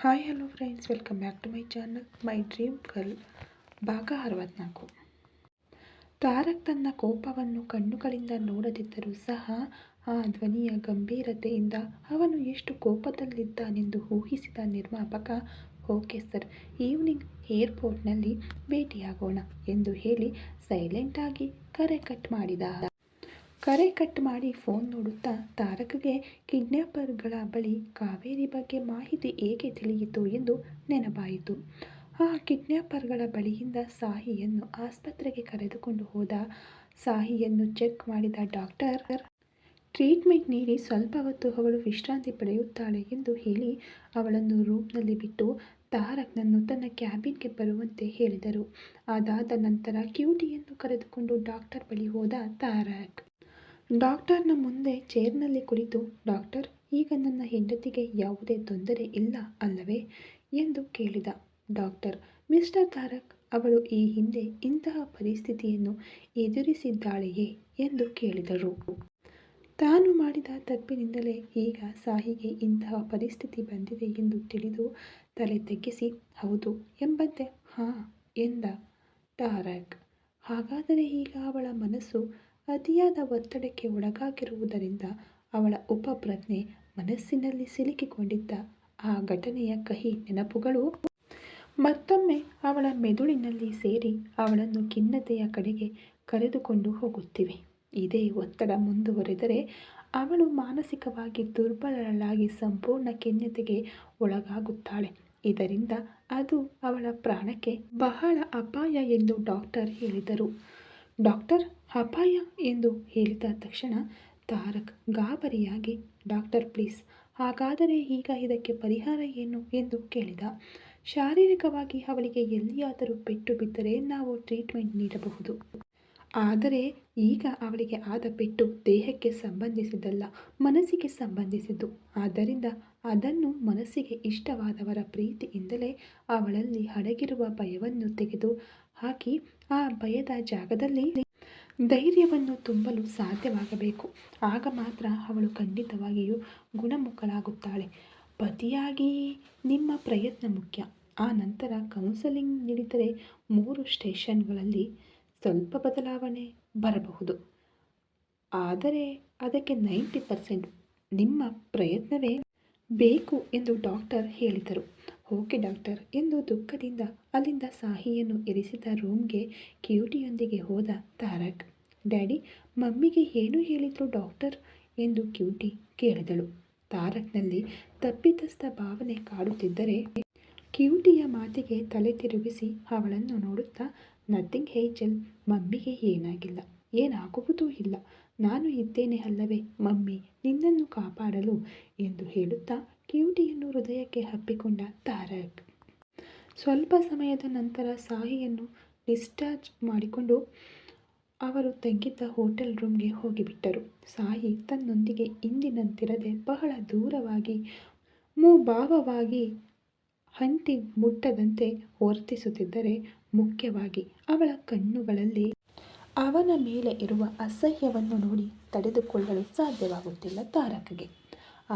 Hi hello friends, welcome back to my channel my dream girl ಭಾಗ 64. ತಾರಕ್ ತನ್ನ ಕೋಪವನ್ನು ಕಣ್ಣುಗಳಿಂದ ನೋಡದಿದ್ದರೂ ಸಹ ಆ ಧ್ವನಿಯ ಗಂಭೀರತೆಯಿಂದ ಅವನು ಎಷ್ಟು ಕೋಪದಲ್ಲಿದ್ದಾನೆಂದು ಊಹಿಸಿದ ನಿರ್ಮಾಪಕ, ಓಕೆ ಸರ್, ಈವ್ನಿಂಗ್ ಏರ್ಪೋರ್ಟ್ನಲ್ಲಿ ಭೇಟಿಯಾಗೋಣ ಎಂದು ಹೇಳಿ ಸೈಲೆಂಟಾಗಿ ಕರೆ ಕಟ್ ಮಾಡಿ ಫೋನ್ ನೋಡುತ್ತಾ ತಾರಕ್ಗೆ ಕಿಡ್ನ್ಯಾಪರ್ಗಳ ಬಳಿ ಕಾವೇರಿ ಬಗ್ಗೆ ಮಾಹಿತಿ ಹೇಗೆ ತಿಳಿಯಿತು ಎಂದು ನೆನಪಾಯಿತು. ಆ ಕಿಡ್ನ್ಯಾಪರ್ಗಳ ಬಳಿಯಿಂದ ಸಾಹಿಯನ್ನು ಆಸ್ಪತ್ರೆಗೆ ಕರೆದುಕೊಂಡು ಹೋದ. ಸಾಹಿಯನ್ನು ಚೆಕ್ ಮಾಡಿದ ಡಾಕ್ಟರ್ ಟ್ರೀಟ್ಮೆಂಟ್ ನೀಡಿ ಸ್ವಲ್ಪ ಹೊತ್ತು ಅವಳು ವಿಶ್ರಾಂತಿ ಪಡೆಯುತ್ತಾಳೆ ಎಂದು ಹೇಳಿ ಅವಳನ್ನು ರೂಮ್ನಲ್ಲಿ ಬಿಟ್ಟು ತಾರಕ್ನನ್ನು ತನ್ನ ಕ್ಯಾಬಿನ್ಗೆ ಬರುವಂತೆ ಹೇಳಿದರು. ಅದಾದ ನಂತರ ಕ್ಯೂಟಿಯನ್ನು ಕರೆದುಕೊಂಡು ಡಾಕ್ಟರ್ ಬಳಿ ಹೋದ ತಾರಕ್. ಡಾಕ್ಟರ್ನ ಮುಂದೆ ಚೇರ್ನಲ್ಲಿ ಕುಳಿತು, ಡಾಕ್ಟರ್, ಈಗ ನನ್ನ ಹೆಂಡತಿಗೆ ಯಾವುದೇ ತೊಂದರೆ ಇಲ್ಲ ಅಲ್ಲವೇ ಎಂದು ಕೇಳಿದ. ಡಾಕ್ಟರ್, ಮಿಸ್ಟರ್ ತಾರಕ್, ಅವಳು ಈ ಹಿಂದೆ ಇಂತಹ ಪರಿಸ್ಥಿತಿಯನ್ನು ಎದುರಿಸಿದ್ದಾಳೆಯೇ ಎಂದು ಕೇಳಿದರು. ತಾನು ಮಾಡಿದ ತಪ್ಪಿನಿಂದಲೇ ಈಗ ಸಾಹಿಗೆ ಇಂತಹ ಪರಿಸ್ಥಿತಿ ಬಂದಿದೆ ಎಂದು ತಿಳಿದು ತಲೆ ತಗ್ಗಿಸಿ ಹೌದು ಎಂಬಂತೆ ಹಾಂ ಎಂದ ತಾರಕ್. ಹಾಗಾದರೆ ಈಗ ಅವಳ ಮನಸ್ಸು ಅತಿಯಾದ ಒತ್ತಡಕ್ಕೆ ಒಳಗಾಗಿರುವುದರಿಂದ ಅವಳ ಉಪಪ್ರಜ್ಞೆ ಮನಸ್ಸಿನಲ್ಲಿ ಸಿಲುಕಿಕೊಂಡಿದ್ದ ಆ ಘಟನೆಯ ಕಹಿ ನೆನಪುಗಳು ಮತ್ತೊಮ್ಮೆ ಅವಳ ಮೆದುಳಿನಲ್ಲಿ ಸೇರಿ ಅವಳನ್ನು ಖಿನ್ನತೆಯ ಕಡೆಗೆ ಕರೆದುಕೊಂಡು ಹೋಗುತ್ತಿವೆ. ಇದೇ ಒತ್ತಡ ಮುಂದುವರೆದರೆ ಅವಳು ಮಾನಸಿಕವಾಗಿ ದುರ್ಬಲಳಾಗಿ ಸಂಪೂರ್ಣ ಖಿನ್ನತೆಗೆ ಒಳಗಾಗುತ್ತಾಳೆ. ಇದರಿಂದ ಅದು ಅವಳ ಪ್ರಾಣಕ್ಕೆ ಬಹಳ ಅಪಾಯ ಎಂದು ಡಾಕ್ಟರ್ ಹೇಳಿದರು. ಡಾಕ್ಟರ್, ಅಪಾಯ ಎಂದು ಹೇಳಿದ ತಕ್ಷಣ ತಾರಕ್ ಗಾಬರಿಯಾಗಿ, ಡಾಕ್ಟರ್ ಪ್ಲೀಸ್, ಹಾಗಾದರೆ ಈಗ ಇದಕ್ಕೆ ಪರಿಹಾರ ಏನು ಎಂದು ಕೇಳಿದ. ಶಾರೀರಿಕವಾಗಿ ಅವಳಿಗೆ ಎಲ್ಲಿಯಾದರೂ ಪೆಟ್ಟು ಬಿದ್ದರೆ ನಾವು ಟ್ರೀಟ್ಮೆಂಟ್ ನೀಡಬಹುದು. ಆದರೆ ಈಗ ಅವಳಿಗೆ ಆದ ಪೆಟ್ಟು ದೇಹಕ್ಕೆ ಸಂಬಂಧಿಸಿದ್ದಲ್ಲ, ಮನಸ್ಸಿಗೆ ಸಂಬಂಧಿಸಿದ್ದು. ಆದ್ದರಿಂದ ಅದನ್ನು ಮನಸ್ಸಿಗೆ ಇಷ್ಟವಾದವರ ಪ್ರೀತಿಯಿಂದಲೇ ಅವಳಲ್ಲಿ ಅಡಗಿರುವ ಭಯವನ್ನು ತೆಗೆದು ಹಾಕಿ ಆ ಭಯದ ಜಾಗದಲ್ಲಿ ಧೈರ್ಯವನ್ನು ತುಂಬಲು ಸಾಧ್ಯವಾಗಬೇಕು. ಆಗ ಮಾತ್ರ ಅವಳು ಖಂಡಿತವಾಗಿಯೂ ಗುಣಮುಖಳಾಗುತ್ತಾಳೆ. ಪತಿಯಾಗಿ ನಿಮ್ಮ ಪ್ರಯತ್ನ ಮುಖ್ಯ. ಆ ನಂತರ ಕೌನ್ಸೆಲಿಂಗ್ ನೀಡಿದರೆ 3 ಸೆಷನ್ಗಳಲ್ಲಿ ಸ್ವಲ್ಪ ಬದಲಾವಣೆ ಬರಬಹುದು. ಆದರೆ ಅದಕ್ಕೆ 90% ನಿಮ್ಮ ಪ್ರಯತ್ನವೇ ಬೇಕು ಎಂದು ಡಾಕ್ಟರ್ ಹೇಳಿದರು. ಓಕೆ ಡಾಕ್ಟರ್ ಎಂದು ದುಃಖದಿಂದ ಅಲ್ಲಿಂದ ಸಾಹಿಯನ್ನು ಇರಿಸಿದ ರೂಮ್ಗೆ ಕ್ಯೂಟಿಯೊಂದಿಗೆ ಹೋದ ತಾರಕ್. ಡ್ಯಾಡಿ, ಮಮ್ಮಿಗೆ ಏನು ಹೇಳಿದ್ರು ಡಾಕ್ಟರ್ ಎಂದು ಕ್ಯೂಟಿ ಕೇಳಿದಳು. ತಾರಕ್ನಲ್ಲಿ ತಪ್ಪಿತಸ್ಥ ಭಾವನೆ ಕಾಡುತ್ತಿದ್ದರೆ ಕ್ಯೂಟಿಯ ಮಾತಿಗೆ ತಲೆ ತಿರುಗಿಸಿ ಅವಳನ್ನು ನೋಡುತ್ತಾ, ನಥಿಂಗ್ ಏಂಜಲ್, ಮಮ್ಮಿಗೆ ಏನಾಗಿಲ್ಲ, ಏನಾಗುವುದೂ ಇಲ್ಲ, ನಾನು ಇದ್ದೇನೆ ಅಲ್ಲವೇ ಮಮ್ಮಿ, ನಿನ್ನನ್ನು ಕಾಪಾಡಲು ಎಂದು ಹೇಳುತ್ತಾ ಕ್ಯೂಟಿಯನ್ನು ಹೃದಯಕ್ಕೆ ಹಪ್ಪಿಕೊಂಡ ತಾರಕ್. ಸ್ವಲ್ಪ ಸಮಯದ ನಂತರ ಸಾಹಿಯನ್ನು ಡಿಸ್ಚಾರ್ಜ್ ಮಾಡಿಕೊಂಡು ಅವರು ತಂಗಿದ್ದ ಹೋಟೆಲ್ ರೂಮ್ಗೆ ಹೋಗಿಬಿಟ್ಟರು. ಸಾಹಿ ತನ್ನೊಂದಿಗೆ ಇಂದಿನಂತಿರದೆ ಬಹಳ ದೂರವಾಗಿ, ಮುಭಾವವಾಗಿ, ಅಂಟಿ ಮುಟ್ಟದಂತೆ ವರ್ತಿಸುತ್ತಿದ್ದರೆ, ಮುಖ್ಯವಾಗಿ ಅವಳ ಕಣ್ಣುಗಳಲ್ಲಿ ಅವನ ಮೇಲೆ ಇರುವ ಅಸಹ್ಯವನ್ನು ನೋಡಿ ತಡೆದುಕೊಳ್ಳಲು ಸಾಧ್ಯವಾಗುತ್ತಿಲ್ಲ ತಾರಕ್ಗೆ.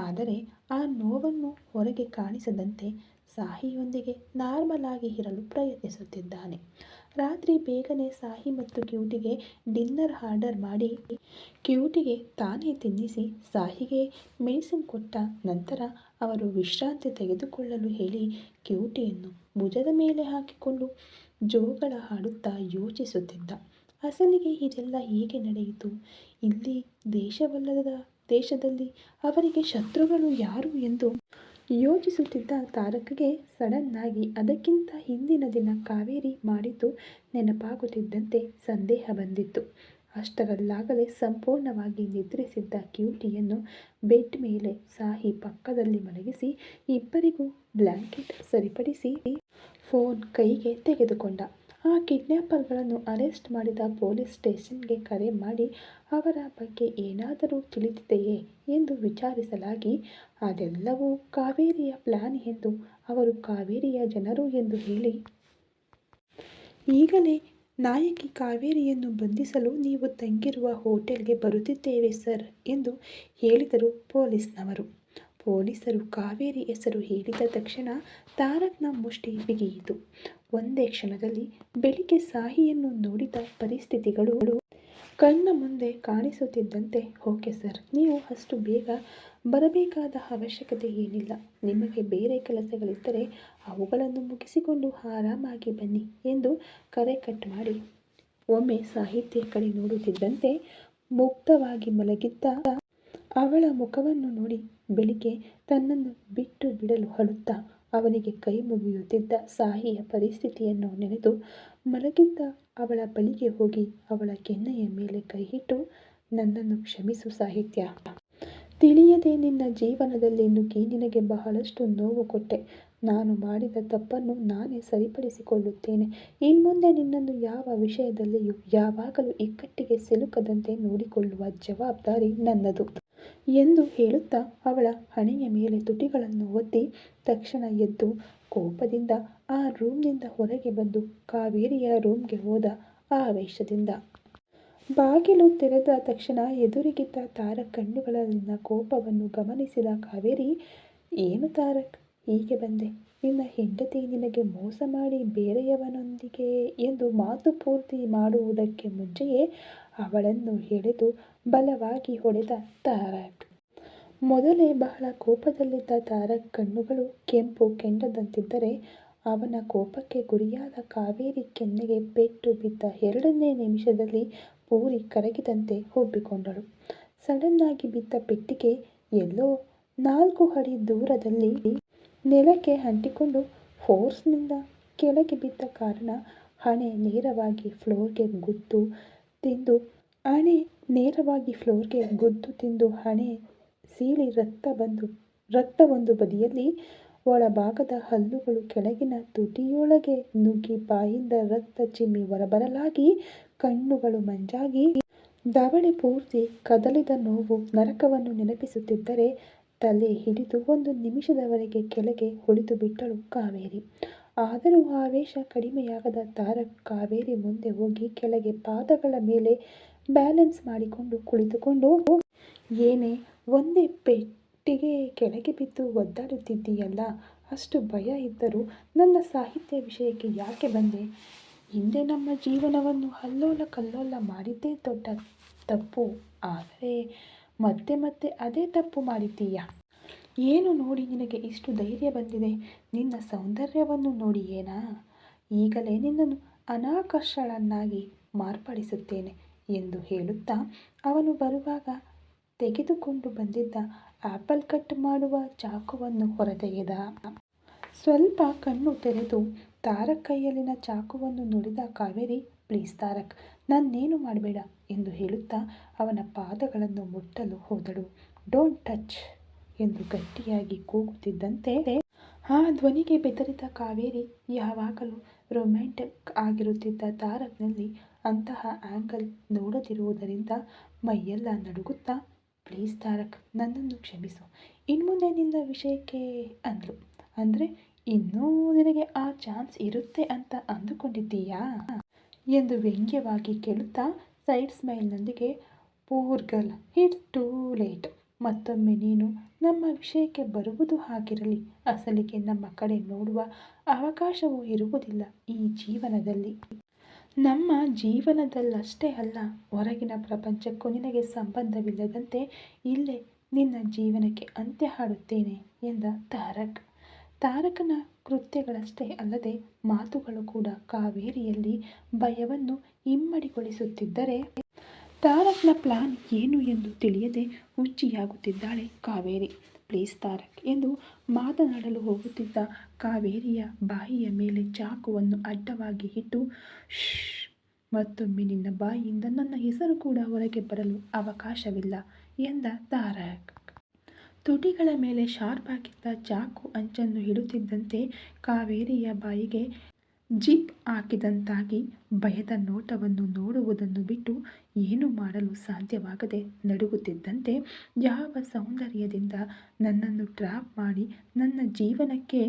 ಆದರೆ ಆ ನೋವನ್ನು ಹೊರಗೆ ಕಾಣಿಸದಂತೆ ಸಾಹಿಯೊಂದಿಗೆ ನಾರ್ಮಲ್ ಆಗಿ ಇರಲು ಪ್ರಯತ್ನಿಸುತ್ತಿದ್ದಾನೆ. ರಾತ್ರಿ ಬೇಗನೆ ಸಾಹಿ ಮತ್ತು ಕ್ಯೂಟಿಗೆ ಡಿನ್ನರ್ ಆರ್ಡರ್ ಮಾಡಿ ಕ್ಯೂಟಿಗೆ ತಾನೇ ತಿನ್ನಿಸಿ ಸಾಹಿಗೆ ಮೆಡಿಸಿನ್ ಕೊಟ್ಟ ನಂತರ ಅವರು ವಿಶ್ರಾಂತಿ ತೆಗೆದುಕೊಳ್ಳಲು ಹೇಳಿ ಕ್ಯೂಟಿಯನ್ನು ಭುಜದ ಮೇಲೆ ಹಾಕಿಕೊಂಡು ಜೋಗಳ ಆಡುತ್ತಾ ಯೋಚಿಸುತ್ತಿದ್ದ. ಅಸಲಿಗೆ ಇದೆಲ್ಲ ಹೇಗೆ ನಡೆಯಿತು? ಇಲ್ಲಿ ದೇಶವಲ್ಲದ ದೇಶದಲ್ಲಿ ಅವರಿಗೆ ಶತ್ರುಗಳು ಯಾರು ಎಂದು ಯೋಚಿಸುತ್ತಿದ್ದ ತಾರಕ್ಗೆ ಸಡನ್ನಾಗಿ ಅದಕ್ಕಿಂತ ಹಿಂದಿನ ದಿನ ಕಾವೇರಿ ಮಾಡಿದ್ದು ನೆನಪಾಗುತ್ತಿದ್ದಂತೆ ಸಂದೇಹ ಬಂದಿತ್ತು. ಅಷ್ಟರಲ್ಲಾಗಲೇ ಸಂಪೂರ್ಣವಾಗಿ ನಿದ್ರಿಸಿದ್ದ ಕ್ಯೂಟಿಯನ್ನು ಬೆಡ್ ಮೇಲೆ ಸಾಹಿ ಪಕ್ಕದಲ್ಲಿ ಮಲಗಿಸಿ ಇಬ್ಬರಿಗೂ ಬ್ಲ್ಯಾಂಕೆಟ್ ಸರಿಪಡಿಸಿ ಫೋನ್ ಕೈಗೆ ತೆಗೆದುಕೊಂಡ. ಆ ಕಿಡ್ನ್ಯಾಪರ್ಗಳನ್ನು ಅರೆಸ್ಟ್ ಮಾಡಿದ ಪೊಲೀಸ್ ಸ್ಟೇಷನ್ಗೆ ಕರೆ ಮಾಡಿ ಅವರ ಬಗ್ಗೆ ಏನಾದರೂ ತಿಳಿದಿದೆಯೇ ಎಂದು ವಿಚಾರಿಸಲಾಗಿ ಅದೆಲ್ಲವೂ ಕಾವೇರಿಯ ಪ್ಲಾನ್ ಎಂದು, ಅವರು ಕಾವೇರಿಯ ಜನರು ಎಂದು ಹೇಳಿ ಈಗಲೇ ನಾಯಕಿ ಕಾವೇರಿಯನ್ನು ಬಂಧಿಸಲು ನೀವು ತಂಗಿರುವ ಹೋಟೆಲ್ಗೆ ಬರುತ್ತಿದ್ದೇವೆ ಸರ್ ಎಂದು ಹೇಳಿದರು ಪೊಲೀಸ್ನವರು. ಪೊಲೀಸರು ಕಾವೇರಿ ಹೆಸರು ಹೇಳಿದ ತಕ್ಷಣ ತಾರಕ್ನ ಮುಷ್ಟಿ ಬಿಗಿಯಿತು. ಒಂದೇ ಕ್ಷಣದಲ್ಲಿ ಬೆಳಿಗ್ಗೆ ಸಾಹಿಯನ್ನು ನೋಡಿದ ಪರಿಸ್ಥಿತಿಗಳು ಕಣ್ಣ ಮುಂದೆ ಕಾಣಿಸುತ್ತಿದ್ದಂತೆ, ಓಕೆ ಸರ್, ನೀವು ಅಷ್ಟು ಬೇಗ ಬರಬೇಕಾದ ಅವಶ್ಯಕತೆ ಏನಿಲ್ಲ. ನಿಮಗೆ ಬೇರೆ ಕೆಲಸಗಳಿದ್ದರೆ ಅವುಗಳನ್ನು ಮುಗಿಸಿಕೊಂಡು ಆರಾಮಾಗಿ ಬನ್ನಿ ಎಂದು ಕರೆ ಕಟ್ ಮಾಡಿ ಒಮ್ಮೆ ಸಾಹಿತ್ಯ ಕಡೆ ನೋಡುತ್ತಿದ್ದಂತೆ ಮುಗ್ಧವಾಗಿ ಮಲಗಿದ್ದ ಅವಳ ಮುಖವನ್ನು ನೋಡಿ ಬೆಳಿಗ್ಗೆ ತನ್ನನ್ನು ಬಿಟ್ಟು ಬಿಡಲು ಅಳುತ್ತಾ ಅವನಿಗೆ ಕೈ ಮುಗಿಯುತ್ತಿದ್ದ ಸಾಹಿಯ ಪರಿಸ್ಥಿತಿಯನ್ನು ನೆನೆದು ಮಲಗಿದ್ದ ಅವಳ ಬಳಿಗೆ ಹೋಗಿ ಅವಳ ಕೆನ್ನೆಯ ಮೇಲೆ ಕೈಯಿಟ್ಟು, ನನ್ನನ್ನು ಕ್ಷಮಿಸು ಸಾಹಿತ್ಯ. ತಿಳಿಯದೆ ನಿನ್ನ ಜೀವನದಲ್ಲಿ ನುಗ್ಗಿ ನಿನಗೆ ಬಹಳಷ್ಟು ನೋವು ಕೊಟ್ಟೆ. ನಾನು ಮಾಡಿದ ತಪ್ಪನ್ನು ನಾನೇ ಸರಿಪಡಿಸಿಕೊಳ್ಳುತ್ತೇನೆ. ಇನ್ಮುಂದೆ ನಿನ್ನನ್ನು ಯಾವ ವಿಷಯದಲ್ಲಿಯೂ ಯಾವಾಗಲೂ ಇಕ್ಕಟ್ಟಿಗೆ ಸಿಲುಕದಂತೆ ನೋಡಿಕೊಳ್ಳುವ ಜವಾಬ್ದಾರಿ ನನ್ನದು ಎಂದು ಹೇಳುತ್ತಾ ಅವಳ ಹಣೆಯ ಮೇಲೆ ತುಟಿಗಳನ್ನು ಒತ್ತಿ ತಕ್ಷಣ ಎದ್ದು ಕೋಪದಿಂದ ಆ ರೂಮ್ನಿಂದ ಹೊರಗೆ ಬಂದು ಕಾವೇರಿಯ ರೂಮ್ಗೆ ಹೋದ ಆವೇಶದಿಂದ. ಬಾಗಿಲು ತೆರೆದ ತಕ್ಷಣ ಎದುರಿಗಿದ್ದ ತಾರಕ್ ಕಣ್ಣುಗಳಲ್ಲಿನ ಕೋಪವನ್ನು ಗಮನಿಸಿದ ಕಾವೇರಿ, ಏನು ತಾರಕ್, ಹೀಗೆ ಬಂದೆ? ನಿನ್ನ ಹೆಂಡತಿ ನಿನಗೆ ಮೋಸ ಮಾಡಿ ಬೇರೆಯವನೊಂದಿಗೆ ಎಂದು ಮಾತು ಪೂರ್ತಿ ಮಾಡುವುದಕ್ಕೆ ಮುಂಚೆಯೇ ಅವಳನ್ನು ಎಳೆದು ಬಲವಾಗಿ ಹೊಡೆದ ತಾರಕ್. ಮೊದಲೇ ಬಹಳ ಕೋಪದಲ್ಲಿದ್ದ ತಾರಕ್ ಕಣ್ಣುಗಳು ಕೆಂಪು ಕೆಂಡದಂತಿದ್ದರೆ ಅವನ ಕೋಪಕ್ಕೆ ಗುರಿಯಾದ ಕಾವೇರಿ ಕೆನ್ನೆಗೆ ಪೆಟ್ಟು ಬಿದ್ದ 2ನೇ ನಿಮಿಷದಲ್ಲಿ ಪೂರಿ ಕರಗಿದಂತೆ ಉಬ್ಬಿಕೊಂಡಳು. ಸಡನ್ನಾಗಿ ಬಿದ್ದ ಪೆಟ್ಟಿಗೆ ಎಲ್ಲೋ 4 ಅಡಿ ದೂರದಲ್ಲಿ ನೆಲಕ್ಕೆ ಅಂಟಿಕೊಂಡು ಫೋರ್ಸ್ನಿಂದ ಕೆಳಗೆ ಬಿದ್ದ ಕಾರಣ ಹಣೆ ನೇರವಾಗಿ ಫ್ಲೋರ್ಗೆ ಗುದ್ದು ತಿಂದು ಹಣೆ ಸೀಳಿ ರಕ್ತ ಒಂದು ಬದಿಯಲ್ಲಿ, ಒಳಭಾಗದ ಹಲ್ಲುಗಳು ಕೆಳಗಿನ ತುಟಿಯೊಳಗೆ ನುಗ್ಗಿ ಬಾಯಿಂದ ರಕ್ತ ಚಿಮ್ಮಿ ಹೊರಬರಲಾಗಿ ಕಣ್ಣುಗಳು ಮಂಜಾಗಿ ದವಡೆ ಪೂರ್ತಿ ಕದಲಿದ ನೋವು ನರಕವನ್ನು ನೆನಪಿಸುತ್ತಿದ್ದರೆ ತಲೆ ಹಿಡಿದು 1 ನಿಮಿಷದವರೆಗೆ ಕೆಳಗೆ ಉಳಿದು ಬಿಟ್ಟಳು ಕಾವೇರಿ. ಆದರೂ ಆವೇಶ ಕಡಿಮೆಯಾಗದ ತಾರಕ್ ಕಾವೇರಿ ಮುಂದೆ ಹೋಗಿ ಕೆಳಗೆ ಪಾದಗಳ ಮೇಲೆ ಬ್ಯಾಲೆನ್ಸ್ ಮಾಡಿಕೊಂಡು ಕುಳಿತುಕೊಂಡು, ಏನೇ ಒಂದೇ ಪೆಟ್ಟಿಗೆ ಕೆಳಗೆ ಬಿದ್ದು ಒದ್ದಾಡುತ್ತಿದ್ದೀಯಲ್ಲ, ಅಷ್ಟು ಭಯ ಇದ್ದರೂ ನನ್ನ ಸಾಹಿತ್ಯ ವಿಷಯಕ್ಕೆ ಯಾಕೆ ಬಂದೆ? ಹಿಂದೆ ನಮ್ಮ ಜೀವನವನ್ನು ಅಲ್ಲೋಲ ಕಲ್ಲೋಲ ಮಾಡಿದ್ದೇ ದೊಡ್ಡ ತಪ್ಪು, ಆದರೆ ಮತ್ತೆ ಮತ್ತೆ ಅದೇ ತಪ್ಪು ಮಾಡಿದ್ದೀಯ. ಏನು ನೋಡಿ ನಿನಗೆ ಇಷ್ಟು ಧೈರ್ಯ ಬಂದಿದೆ? ನಿನ್ನ ಸೌಂದರ್ಯವನ್ನು ನೋಡಿಯೇನಾ? ಈಗಲೇ ನಿನ್ನನ್ನು ಅನಾಕರ್ಷಳನ್ನಾಗಿ ಮಾರ್ಪಡಿಸುತ್ತೇನೆ ಎಂದು ಹೇಳುತ್ತಾ ಅವನು ಬರುವಾಗ ತೆಗೆದುಕೊಂಡು ಬಂದಿದ್ದ ಆಪಲ್ ಕಟ್ ಮಾಡುವ ಚಾಕುವನ್ನು ಹೊರತೆಗೆದ. ಸ್ವಲ್ಪ ಕಣ್ಣು ತೆರೆದು ತಾರಕ್ ಕೈಯಲ್ಲಿನ ಚಾಕುವನ್ನು ನೋಡಿದ ಕಾವೇರಿ, ಪ್ಲೀಸ್ ತಾರಕ್, ನನ್ನೇನು ಮಾಡಬೇಡ ಎಂದು ಹೇಳುತ್ತಾ ಅವನ ಪಾದಗಳನ್ನು ಮುಟ್ಟಲು ಹೋದಳು. ಡೋಂಟ್ ಟಚ್ ಎಂದು ಗಟ್ಟಿಯಾಗಿ ಕೂಗುತ್ತಿದ್ದಂತೆ ಆ ಧ್ವನಿಗೆ ಬೆದರಿದ ಕಾವೇರಿ, ಯಾವಾಗಲೂ ರೊಮ್ಯಾಂಟಿಕ್ ಆಗಿರುತ್ತಿದ್ದ ತಾರಕ್ನಲ್ಲಿ ಅಂತಹ ಆ್ಯಂಗಲ್ ನೋಡದಿರುವುದರಿಂದ ಮೈಯೆಲ್ಲ ನಡುಗುತ್ತಾ, ಪ್ಲೀಸ್ ತಾರಕ್, ನನ್ನನ್ನು ಕ್ಷಮಿಸು. ಇನ್ಮುಂದೆ ನಿನ್ನ ವಿಷಯಕ್ಕೆ ಅಂದ್ಲು. ಅಂದರೆ ಇನ್ನೂ ನಿನಗೆ ಆ ಚಾನ್ಸ್ ಇರುತ್ತೆ ಅಂತ ಅಂದುಕೊಂಡಿದ್ದೀಯಾ ಎಂದು ವ್ಯಂಗ್ಯವಾಗಿ ಕೇಳುತ್ತಾ ಸೈಡ್ ಸ್ಮೈಲ್ನೊಂದಿಗೆ, poor girl, it's too late. ಮತ್ತೊಮ್ಮೆ ನೀನು ನಮ್ಮ ವಿಷಯಕ್ಕೆ ಬರುವುದು ಆಗಿರಲಿ. ಅಸಲಿಗೆ ನಮ್ಮ ಕಡೆ ನೋಡುವ ಅವಕಾಶವೂ ಇರುವುದಿಲ್ಲ ಈ ಜೀವನದಲ್ಲಿ. ನಮ್ಮ ಜೀವನದಲ್ಲಷ್ಟೇ ಅಲ್ಲ, ಹೊರಗಿನ ಪ್ರಪಂಚಕ್ಕೂ ನಿನಗೆ ಸಂಬಂಧವಿಲ್ಲದಂತೆ ಇಲ್ಲೇ ನಿನ್ನ ಜೀವನಕ್ಕೆ ಅಂತ್ಯ ಹಾಡುತ್ತೇನೆ ಎಂದ ತಾರಕ್. ತಾರಕನ ಕೃತ್ಯಗಳಷ್ಟೇ ಅಲ್ಲದೆ ಮಾತುಗಳು ಕೂಡ ಕಾವೇರಿಯಲ್ಲಿ ಭಯವನ್ನು ಇಮ್ಮಡಿಗೊಳಿಸುತ್ತಿದ್ದರೆ ತಾರಕ್ನ ಪ್ಲಾನ್ ಏನು ಎಂದು ತಿಳಿಯದೆ ಹುಚ್ಚಿಯಾಗುತ್ತಿದ್ದಾಳೆ ಕಾವೇರಿ. ಪ್ಲೀಸ್ ತಾರಕ್ ಎಂದು ಮಾತನಾಡಲು ಹೋಗುತ್ತಿದ್ದ ಕಾವೇರಿಯ ಬಾಯಿಯ ಮೇಲೆ ಚಾಕುವನ್ನು ಅಡ್ಡವಾಗಿ ಇಟ್ಟು, ಶ್ಶ್, ಮತ್ತೊಮ್ಮೆ ನಿನ್ನ ಬಾಯಿಯಿಂದ ನನ್ನ ಹೆಸರು ಕೂಡ ಹೊರಗೆ ಬರಲು ಅವಕಾಶವಿಲ್ಲ ಎಂದ ತಾರಕ್. ತುಟಿಗಳ ಮೇಲೆ ಶಾರ್ಪ್ ಆಗಿದ್ದ ಚಾಕು ಅಂಚನ್ನು ಇಡುತ್ತಿದ್ದಂತೆ ಕಾವೇರಿಯ ಬಾಯಿಗೆ ಜಿಪ್ ಹಾಕಿದಂತಾಗಿ ಭಯದ ನೋಟವನ್ನು ನೋಡುವುದನ್ನು ಬಿಟ್ಟು ಏನೂ ಮಾಡಲು ಸಾಧ್ಯವಾಗದೆ ನಡುಗುತ್ತಿದ್ದಂತೆ, ಯಾವ ಸೌಂದರ್ಯದಿಂದ ನನ್ನನ್ನು ಟ್ರ್ಯಾಪ್ ಮಾಡಿ ನನ್ನ ಜೀವನಕ್ಕೆ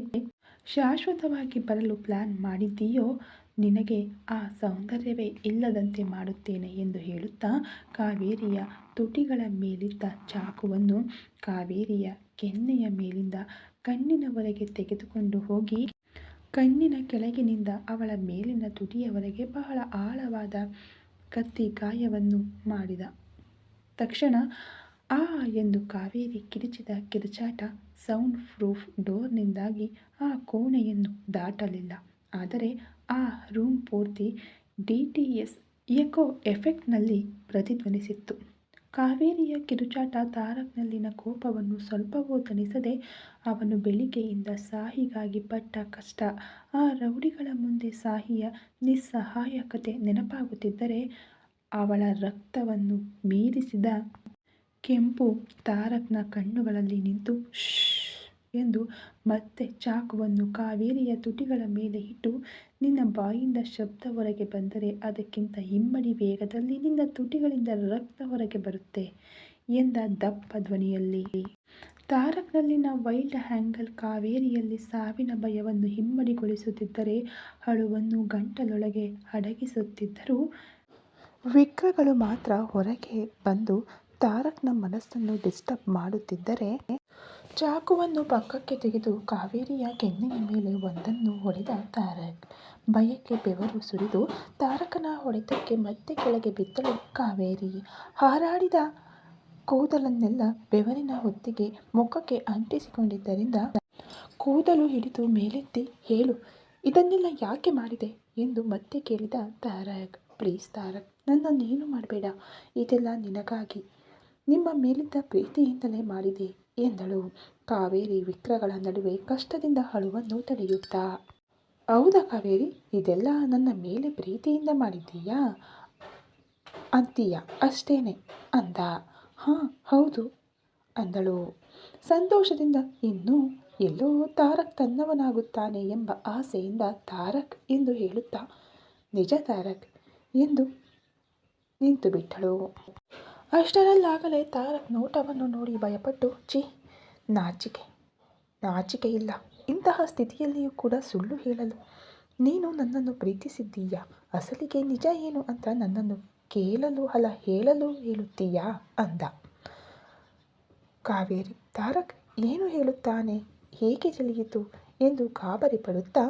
ಶಾಶ್ವತವಾಗಿ ಬರಲು ಪ್ಲಾನ್ ಮಾಡಿದ್ದೀಯೋ, ನಿನಗೆ ಆ ಸೌಂದರ್ಯವೇ ಇಲ್ಲದಂತೆ ಮಾಡುತ್ತೇನೆ ಎಂದು ಹೇಳುತ್ತಾ ಕಾವೇರಿಯ ತುಟಿಗಳ ಮೇಲಿದ್ದ ಚಾಕುವನ್ನು ಕಾವೇರಿಯ ಕೆನ್ನೆಯ ಮೇಲಿಂದ ಕಣ್ಣಿನವರೆಗೆ ತೆಗೆದುಕೊಂಡು ಹೋಗಿ ಕಣ್ಣಿನ ಕೆಳಗಿನಿಂದ ಅವಳ ಮೇಲಿನ ತುಟಿಯವರೆಗೆ ಬಹಳ ಆಳವಾದ ಕತ್ತಿ ಗಾಯವನ್ನು ಮಾಡಿದ. ತಕ್ಷಣ ಆ ಎಂದು ಕಾವೇರಿ ಕಿರಿಚಿದ ಕಿರುಚಾಟ ಸೌಂಡ್ ಪ್ರೂಫ್ ಡೋರ್ನಿಂದಾಗಿ ಆ ಕೋಣೆಯನ್ನು ದಾಟಲಿಲ್ಲ. ಆದರೆ ಆ ರೂಮ್ ಪೂರ್ತಿ DTS ಎಕೋ ಎಫೆಕ್ಟ್ನಲ್ಲಿ ಪ್ರತಿಧ್ವನಿಸಿತ್ತು. ಕಾವೇರಿಯ ಕಿರುಚಾಟ ತಾರಕ್ನಲ್ಲಿನ ಕೋಪವನ್ನು ಸ್ವಲ್ಪವೂ ತಣಿಸದೆ ಅವನು ಬೆಳಿಗ್ಗೆಯಿಂದ ಸಾಹಿಗಾಗಿ ಪಟ್ಟ ಕಷ್ಟ, ಆ ರೌಡಿಗಳ ಮುಂದೆ ಸಾಹಿಯ ನಿಸ್ಸಹಾಯಕತೆ ನೆನಪಾಗುತ್ತಿದ್ದರೆ ಅವಳ ರಕ್ತವನ್ನು ಮೀರಿಸಿದ ಕೆಂಪು ತಾರಕ್ನ ಕಣ್ಣುಗಳಲ್ಲಿ ನಿಂತು ಶ್ಶ್ ಎಂದು ಮತ್ತೆ ಚಾಕುವನ್ನು ಕಾವೇರಿಯ ತುಟಿಗಳ ಮೇಲೆ ಇಟ್ಟು, ನಿನ್ನ ಬಾಯಿಂದ ಶಬ್ದ ಹೊರಗೆ ಬಂದರೆ ಅದಕ್ಕಿಂತ ಇಮ್ಮಡಿ ವೇಗದಲ್ಲಿ ನಿನ್ನ ತುಟಿಗಳಿಂದ ರಕ್ತ ಹೊರಗೆ ಬರುತ್ತೆ ಎಂದ ದಪ್ಪ ಧ್ವನಿಯಲ್ಲಿ. ತಾರಕ್ನಲ್ಲಿನ ವೈಲ್ಡ್ ಆ್ಯಂಗಲ್ ಕಾವೇರಿಯಲ್ಲಿ ಸಾವಿನ ಭಯವನ್ನು ಇಮ್ಮಡಿಗೊಳಿಸುತ್ತಿದ್ದರೆ ಅಳುವನ್ನು ಗಂಟಲೊಳಗೆ ಅಡಗಿಸುತ್ತಿದ್ದರೂ ವಿಕ್ರಗಳು ಮಾತ್ರ ಹೊರಗೆ ಬಂದು ತಾರಕ್ನ ಮನಸ್ಸನ್ನು ಡಿಸ್ಟರ್ಬ್ ಮಾಡುತ್ತಿದ್ದರೆ ಚಾಕುವನ್ನು ಪಕ್ಕಕ್ಕೆ ತೆಗೆದು ಕಾವೇರಿಯ ಕೆನ್ನೆಯ ಮೇಲೆ ಒಂದನ್ನು ಹೊಡೆದ ತಾರಕ್. ಭಯಕ್ಕೆ ಬೆವರು ಸುರಿದು ತಾರಕನ ಹೊಡೆತಕ್ಕೆ ಮತ್ತೆ ಕೆಳಗೆ ಬಿದ್ದಳು ಕಾವೇರಿ. ಹಾರಾಡಿದ ಕೂದಲನ್ನೆಲ್ಲ ಬೆವರಿನ ಹೊತ್ತಿಗೆ ಮುಖಕ್ಕೆ ಅಂಟಿಸಿಕೊಂಡಿದ್ದರಿಂದ ಕೂದಲು ಹಿಡಿದು ಮೇಲೆತ್ತಿ, ಹೇಳು, ಇದನ್ನೆಲ್ಲ ಯಾಕೆ ಮಾಡಿದೆ ಎಂದು ಮತ್ತೆ ಕೇಳಿದ ತಾರಕ್. ಪ್ಲೀಸ್ ತಾರಕ್, ನನ್ನನ್ನೇನು ಮಾಡಬೇಡ, ಇದೆಲ್ಲ ನಿನಗಾಗಿ, ನಿಮ್ಮ ಮೇಲಿದ್ದ ಪ್ರೀತಿಯಿಂದಲೇ ಮಾಡಿದೆ ಎಂದಳು ಕಾವೇರಿ ವಿಕ್ರಗಳ ನಡುವೆ ಕಷ್ಟದಿಂದ ಅಳುವನ್ನು ತಡೆಯುತ್ತಾ. ಹೌದಾ ಕಾವೇರಿ, ಇದೆಲ್ಲ ನನ್ನ ಮೇಲೆ ಪ್ರೀತಿಯಿಂದ ಮಾಡಿದ್ದೀಯಾ ಅಂತೀಯ ಅಷ್ಟೇನೆ ಅಂದ. ಹಾಂ ಹೌದು ಅಂದಳು ಸಂತೋಷದಿಂದ. ಇನ್ನೂ ಎಲ್ಲೋ ತಾರಕ್ ತನ್ನವನಾಗುತ್ತಾನೆ ಎಂಬ ಆಸೆಯಿಂದ ತಾರಕ್ ಎಂದು ಹೇಳುತ್ತಾ, ನಿಜ ತಾರಕ್ ಎಂದು ನಿಂತುಬಿಟ್ಟಳು. ಅಷ್ಟರಲ್ಲಾಗಲೇ ತಾರಕ್ ನೋಟವನ್ನು ನೋಡಿ ಭಯಪಟ್ಟು, ಛೀ, ನಾಚಿಕೆ ಇಲ್ಲ ಇಂತಹ ಸ್ಥಿತಿಯಲ್ಲಿಯೂ ಕೂಡ ಸುಳ್ಳು ಹೇಳಲು. ನೀನು ನನ್ನನ್ನು ಪ್ರೀತಿಸಿದ್ದೀಯಾ, ಅಸಲಿಗೆ ನಿಜ ಏನು ಅಂತ ನನ್ನನ್ನು ಕೇಳಲು ಅಲ್ಲ ಹೇಳಲು ಹೇಳುತ್ತೀಯಾ ಅಂದ. ಕಾವೇರಿ ತಾರಕ್ ಏನು ಹೇಳುತ್ತಾನೆ, ಹೇಗೆ ತಿಳಿಯಿತು ಎಂದು ಗಾಬರಿ ಪಡುತ್ತಾ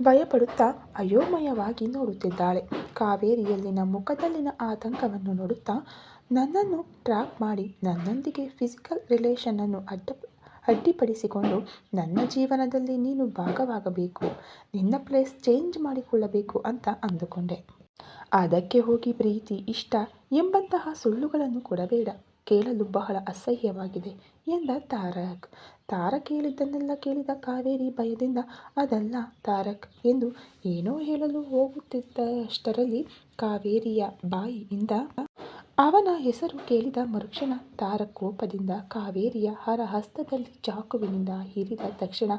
ಭಯಪಡುತ್ತಾ ಅಯೋಮಯವಾಗಿ ನೋಡುತ್ತಿದ್ದಾಳೆ. ಕಾವೇರಿಯಲ್ಲಿನ ಮುಖದಲ್ಲಿನ ಆತಂಕವನ್ನು ನೋಡುತ್ತಾ, ನನ್ನನ್ನು ಟ್ರ್ಯಾಪ್ ಮಾಡಿ ನನ್ನೊಂದಿಗೆ ಫಿಸಿಕಲ್ ರಿಲೇಷನನ್ನು ಅಡ್ಡಿಪಡಿಸಿಕೊಂಡು ನನ್ನ ಜೀವನದಲ್ಲಿ ನೀನು ಭಾಗವಾಗಬೇಕು, ನಿನ್ನ ಪ್ಲೇಸ್ ಚೇಂಜ್ ಮಾಡಿಕೊಳ್ಳಬೇಕು ಅಂತ ಅಂದುಕೊಂಡೆ. ಅದಕ್ಕೆ ಹೋಗಿ ಪ್ರೀತಿ, ಇಷ್ಟ ಎಂಬಂತಹ ಸುಳ್ಳುಗಳನ್ನು ಕೊಡಬೇಡ, ಕೇಳಲು ಬಹಳ ಅಸಹ್ಯವಾಗಿದೆ ಎಂದ ತಾರಕ್. ತಾರಕ್ ಹೇಳಿದ್ದನ್ನೆಲ್ಲ ಕೇಳಿದ ಕಾವೇರಿ ಭಯದಿಂದ, ಅದಲ್ಲ ತಾರಕ್ ಎಂದು ಏನೋ ಹೇಳಲು ಹೋಗುತ್ತಿದ್ದಷ್ಟರಲ್ಲಿ ಕಾವೇರಿಯ ಬಾಯಿಯಿಂದ ಅವನ ಹೆಸರು ಕೇಳಿದ ಮರುಕ್ಷಣ ತಾರಕ್ ಕೋಪದಿಂದ ಕಾವೇರಿಯ ಹಸ್ತದಲ್ಲಿ ಚಾಕುವಿನಿಂದ ಇರಿದ ತಕ್ಷಣ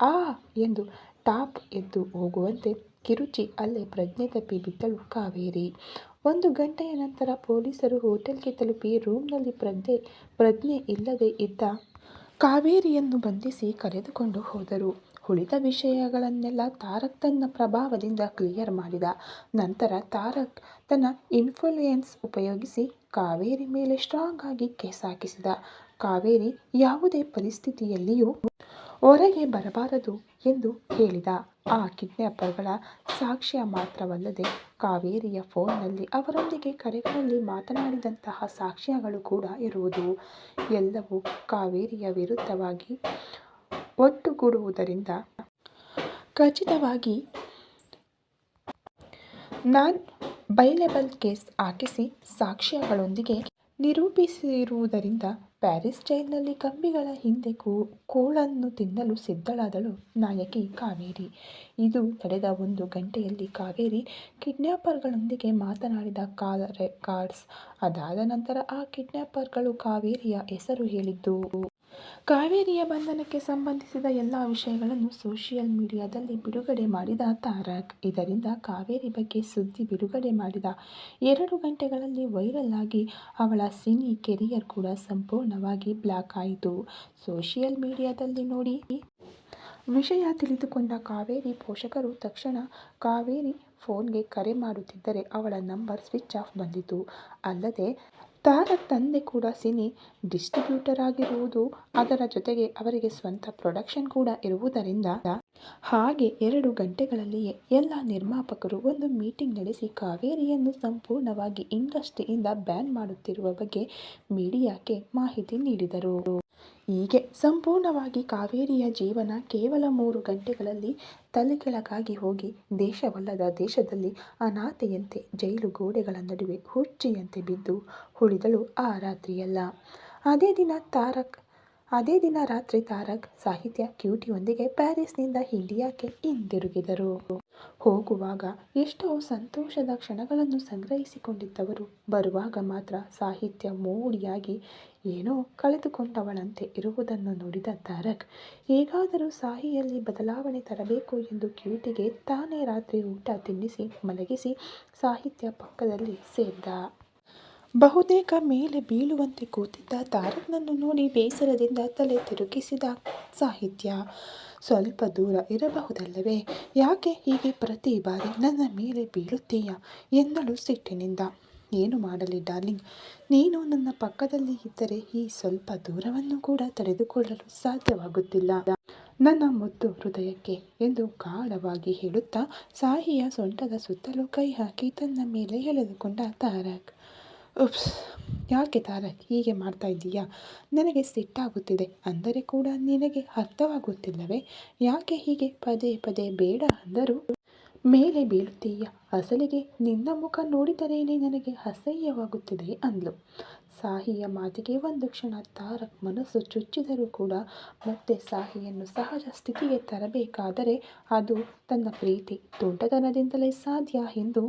ಆ ಎಂದು ಟಾಪ್ ಎದ್ದು ಹೋಗುವಂತೆ ಕಿರುಚಿ ಅಲ್ಲೇ ಪ್ರಜ್ಞೆ ತಪ್ಪಿ ಬಿದ್ದಳು ಕಾವೇರಿ. 1 ಗಂಟೆಯ ನಂತರ ಪೊಲೀಸರು ಹೋಟೆಲ್ಗೆ ತಲುಪಿ ರೂಮ್ನಲ್ಲಿ ಪ್ರಜ್ಞೆ ಇಲ್ಲದೆ ಇದ್ದ ಕಾವೇರಿಯನ್ನು ಬಂಧಿಸಿ ಕರೆದುಕೊಂಡು ಹೋದರು. ಉಳಿದ ವಿಷಯಗಳನ್ನೆಲ್ಲ ತಾರಕ್ ತನ್ನ ಪ್ರಭಾವದಿಂದ ಕ್ಲಿಯರ್ ಮಾಡಿದ. ನಂತರ ತಾರಕ್ ತನ್ನ ಇನ್ಫ್ಲೂಯೆನ್ಸ್ ಉಪಯೋಗಿಸಿ ಕಾವೇರಿ ಮೇಲೆ ಸ್ಟ್ರಾಂಗ್ ಆಗಿ ಕೇಸ್ ಹಾಕಿಸಿದ. ಕಾವೇರಿ ಯಾವುದೇ ಪರಿಸ್ಥಿತಿಯಲ್ಲಿಯೂ ಹೊರಗೆ ಬರಬಾರದು ಎಂದು ಹೇಳಿದ. ಆ ಕಿಡ್ನ್ಯಾಪರ್ಗಳ ಸಾಕ್ಷ್ಯ ಮಾತ್ರವಲ್ಲದೆ ಕಾವೇರಿಯ ಫೋನ್ನಲ್ಲಿ ಅವರೊಂದಿಗೆ ಕರೆಗಳಲ್ಲಿ ಮಾತನಾಡಿದಂತಹ ಸಾಕ್ಷ್ಯಗಳು ಕೂಡ ಇರುವುದು. ಎಲ್ಲವೂ ಕಾವೇರಿಯ ವಿರುದ್ಧವಾಗಿ ಒಟ್ಟುಗೂಡುವುದರಿಂದ ಖಚಿತವಾಗಿ ನಾನ್ ಬೈಲೇಬಲ್ ಕೇಸ್ ಹಾಕಿಸಿ ಸಾಕ್ಷ್ಯಗಳೊಂದಿಗೆ ನಿರೂಪಿಸಿರುವುದರಿಂದ ಪ್ಯಾರಿಸ್ ಜೈಲಿನಲ್ಲಿ ಕಂಬಿಗಳ ಹಿಂದೆ ಕೂಳನ್ನು ತಿನ್ನಲು ಸಿದ್ಧಳಾದಳು ನಾಯಕಿ ಕಾವೇರಿ. ಇದು ನಡೆದ 1 ಗಂಟೆಯಲ್ಲಿ ಕಾವೇರಿ ಕಿಡ್ನ್ಯಾಪರ್ಗಳೊಂದಿಗೆ ಮಾತನಾಡಿದ ಕಾಲ್ ರೆಕಾರ್ಡ್ಸ್. ಅದಾದ ನಂತರ ಆ ಕಿಡ್ನ್ಯಾಪರ್ಗಳು ಕಾವೇರಿಯ ಹೆಸರು ಹೇಳಿದ್ದು. ಕಾವೇರಿಯ ಬಂಧನಕ್ಕೆ ಸಂಬಂಧಿಸಿದ ಎಲ್ಲ ವಿಷಯಗಳನ್ನು ಸೋಷಿಯಲ್ ಮೀಡಿಯಾದಲ್ಲಿ ಬಿಡುಗಡೆ ಮಾಡಿದ ತಾರಕ್. ಇದರಿಂದ ಕಾವೇರಿ ಬಗ್ಗೆ ಸುದ್ದಿ ಬಿಡುಗಡೆ ಮಾಡಿದ 2 ಗಂಟೆಗಳಲ್ಲಿ ವೈರಲ್ ಆಗಿ ಅವಳ ಸಿನಿ ಕೆರಿಯರ್ ಕೂಡ ಸಂಪೂರ್ಣವಾಗಿ ಬ್ಲಾಕ್ ಆಯಿತು. ಸೋಷಿಯಲ್ ಮೀಡಿಯಾದಲ್ಲಿ ನೋಡಿ ವಿಷಯ ತಿಳಿದುಕೊಂಡ ಕಾವೇರಿ ಪೋಷಕರು ತಕ್ಷಣ ಕಾವೇರಿ ಫೋನ್ಗೆ ಕರೆ ಮಾಡುತ್ತಿದ್ದರೆ ಅವಳ ನಂಬರ್ ಸ್ವಿಚ್ ಆಫ್ ಬಂದಿತು. ಅಲ್ಲದೆ ತಾರಕ್ ತಂದೆ ಕೂಡ ಸಿನಿ ಡಿಸ್ಟ್ರಿಬ್ಯೂಟರ್ ಆಗಿರುವುದು, ಅದರ ಜೊತೆಗೆ ಅವರಿಗೆ ಸ್ವಂತ ಪ್ರೊಡಕ್ಷನ್ ಕೂಡ ಇರುವುದರಿಂದ ಹಾಗೆ 2 ಗಂಟೆಗಳಲ್ಲಿಯೇ ಎಲ್ಲ ನಿರ್ಮಾಪಕರು ಒಂದು ಮೀಟಿಂಗ್ ನಡೆಸಿ ಕಾವೇರಿಯನ್ನು ಸಂಪೂರ್ಣವಾಗಿ ಇಂಡಸ್ಟ್ರಿಯಿಂದ ಬ್ಯಾನ್ ಮಾಡುತ್ತಿರುವ ಬಗ್ಗೆ ಮೀಡಿಯಾಕ್ಕೆ ಮಾಹಿತಿ ನೀಡಿದರು. ಹೀಗೆ ಸಂಪೂರ್ಣವಾಗಿ ಕಾವೇರಿಯ ಜೀವನ ಕೇವಲ 3 ಗಂಟೆಗಳಲ್ಲಿ ತಲೆಕೆಳಗಾಗಿ ಹೋಗಿ ದೇಶವಲ್ಲದ ದೇಶದಲ್ಲಿ ಅನಾಥೆಯಂತೆ ಜೈಲು ಗೋಡೆಗಳ ನಡುವೆ ಹುಚ್ಚಿಯಂತೆ ಬಿದ್ದು ಉಳಿದಳು ಆ ರಾತ್ರಿಯಲ್ಲ. ಅದೇ ದಿನ ರಾತ್ರಿ ತಾರಕ್ ಸಾಹಿತ್ಯ ಕ್ಯೂಟಿಯೊಂದಿಗೆ ಪ್ಯಾರಿಸ್ನಿಂದ ಇಂಡಿಯಾಕ್ಕೆ ಹಿಂದಿರುಗಿದರು. ಹೋಗುವಾಗ ಎಷ್ಟೋ ಸಂತೋಷದ ಕ್ಷಣಗಳನ್ನು ಸಂಗ್ರಹಿಸಿಕೊಂಡಿದ್ದವರು ಬರುವಾಗ ಮಾತ್ರ ಸಾಹಿತ್ಯ ಮೋಡಿಯಾಗಿ ಏನೋ ಕಳೆದುಕೊಂಡವಳಂತೆ ಇರುವುದನ್ನು ನೋಡಿದ ತಾರಕ್ ಹೇಗಾದರೂ ಸಾಹಿಯಲ್ಲಿ ಬದಲಾವಣೆ ತರಬೇಕು ಎಂದು ಕ್ಯೂಟಿಗೆ ತಾನೇ ರಾತ್ರಿ ಊಟ ತಿನ್ನಿಸಿ ಮಲಗಿಸಿ ಸಾಹಿತ್ಯ ಪಕ್ಕದಲ್ಲಿ ಸೇರಿದ. ಬಹುತೇಕ ಮೇಲೆ ಬೀಳುವಂತೆ ಕೂತಿದ್ದ ತಾರಕ್ನನ್ನು ನೋಡಿ ಬೇಸರದಿಂದ ತಲೆ ತಿರುಗಿಸಿದ ಸಾಹಿತ್ಯ. ಸ್ವಲ್ಪ ದೂರ ಇರಬಹುದಲ್ಲವೇ, ಯಾಕೆ ಹೀಗೆ ಪ್ರತಿ ಬಾರಿ ನನ್ನ ಮೇಲೆ ಬೀಳುತ್ತೀಯಾ ಎಂದಳು ಸಿಟ್ಟಿನಿಂದ. ಏನು ಮಾಡಲಿ ಡಾರ್ಲಿಂಗ್, ನೀನು ನನ್ನ ಪಕ್ಕದಲ್ಲಿ ಇದ್ದರೆ ಈ ಸ್ವಲ್ಪ ದೂರವನ್ನು ಕೂಡ ತಡೆದುಕೊಳ್ಳಲು ಸಾಧ್ಯವಾಗುತ್ತಿಲ್ಲ ನನ್ನ ಮುದ್ದು ಹೃದಯಕ್ಕೆ ಎಂದು ಗಾಢವಾಗಿ ಹೇಳುತ್ತಾ ಸಾಹಿಯ ಸೊಂಟದ ಸುತ್ತಲೂ ಕೈ ಹಾಕಿ ತನ್ನ ಮೇಲೆ ಎಳೆದುಕೊಂಡ ತಾರಕ್. ಉಪ್ಸ್, ಯಾಕೆ ತಾರಕ್ ಹೀಗೆ ಮಾಡ್ತಾ ಇದ್ದೀಯಾ? ನನಗೆ ಸಿಟ್ಟಾಗುತ್ತಿದೆ ಅಂದರೆ ಕೂಡ ನಿನಗೆ ಅರ್ಥವಾಗುತ್ತಿಲ್ಲವೇ? ಯಾಕೆ ಹೀಗೆ ಪದೇ ಪದೇ ಬೇಡ ಅಂದರೂ ಮೇಲೆ ಬೀಳುತ್ತೀಯ? ಅಸಲಿಗೆ ನಿನ್ನ ಮುಖ ನೋಡಿದರೇನೆ ನನಗೆ ಅಸಹ್ಯವಾಗುತ್ತಿದೆ ಅಂದ್ಲು. ಸಾಹಿಯ ಮಾತಿಗೆ ಒಂದು ಕ್ಷಣ ತಾರಕ್ ಮನಸ್ಸು ಚುಚ್ಚಿದರೂ ಕೂಡ ಮತ್ತೆ ಸಾಹಿಯನ್ನು ಸಹಜ ಸ್ಥಿತಿಗೆ ತರಬೇಕಾದರೆ ಅದು ತನ್ನ ಪ್ರೀತಿ ತುಂಟತನದಿಂದಲೇ ಸಾಧ್ಯ ಎಂದು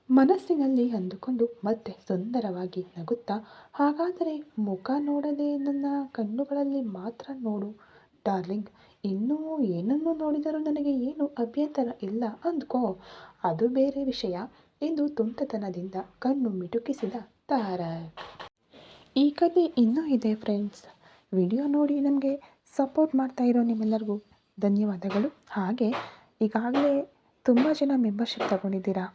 ಮನಸ್ಸಿನಲ್ಲಿ ಅಂದುಕೊಂಡು ಮತ್ತೆ ಸುಂದರವಾಗಿ ನಗುತ್ತಾ, ಹಾಗಾದರೆ ಮುಖ ನೋಡದೆ ನನ್ನ ಕಣ್ಣುಗಳಲ್ಲಿ ಮಾತ್ರ ನೋಡು ಡಾರ್ಲಿಂಗ್, ಇನ್ನೂ ಏನನ್ನು ನೋಡಿದರೂ ನನಗೆ ಏನು ಅಭ್ಯಂತರ ಇಲ್ಲ ಅಂದ್ಕೋ, ಅದು ಬೇರೆ ವಿಷಯ ಎಂದು ತುಂಟತನದಿಂದ ಕಣ್ಣು ಮಿಟುಕಿಸಿದ ತಾರಕ್. ಈ ಕಥೆ ಇನ್ನೂ ಇದೆ ಫ್ರೆಂಡ್ಸ್. ವಿಡಿಯೋ ನೋಡಿ ನಮಗೆ ಸಪೋರ್ಟ್ ಮಾಡ್ತಾ ಇರೋ ನಿಮ್ಮೆಲ್ಲರಿಗೂ ಧನ್ಯವಾದಗಳು. ಹಾಗೆ ಈಗಾಗಲೇ ತುಂಬ ಜನ ಮೆಂಬರ್ಶಿಪ್ ತಗೊಂಡಿದ್ದೀರಾ,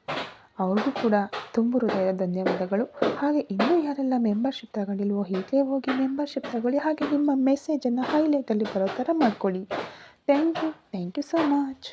ಅವ್ರಿಗೂ ಕೂಡ ತುಂಬ ಹೃದಯದ ಧನ್ಯವಾದಗಳು. ಹಾಗೆ ಇನ್ನೂ ಯಾರೆಲ್ಲ ಮೆಂಬರ್ಶಿಪ್ ತಗೊಂಡಿಲ್ವೋ ಈಗಲೇ ಹೋಗಿ ಮೆಂಬರ್ಶಿಪ್ ತಗೊಳ್ಳಿ. ಹಾಗೆ ನಿಮ್ಮ ಮೆಸೇಜನ್ನು ಹೈಲೈಟಲ್ಲಿ ಬರೋ ಥರ ಮಾಡ್ಕೊಳ್ಳಿ. Thank you so much.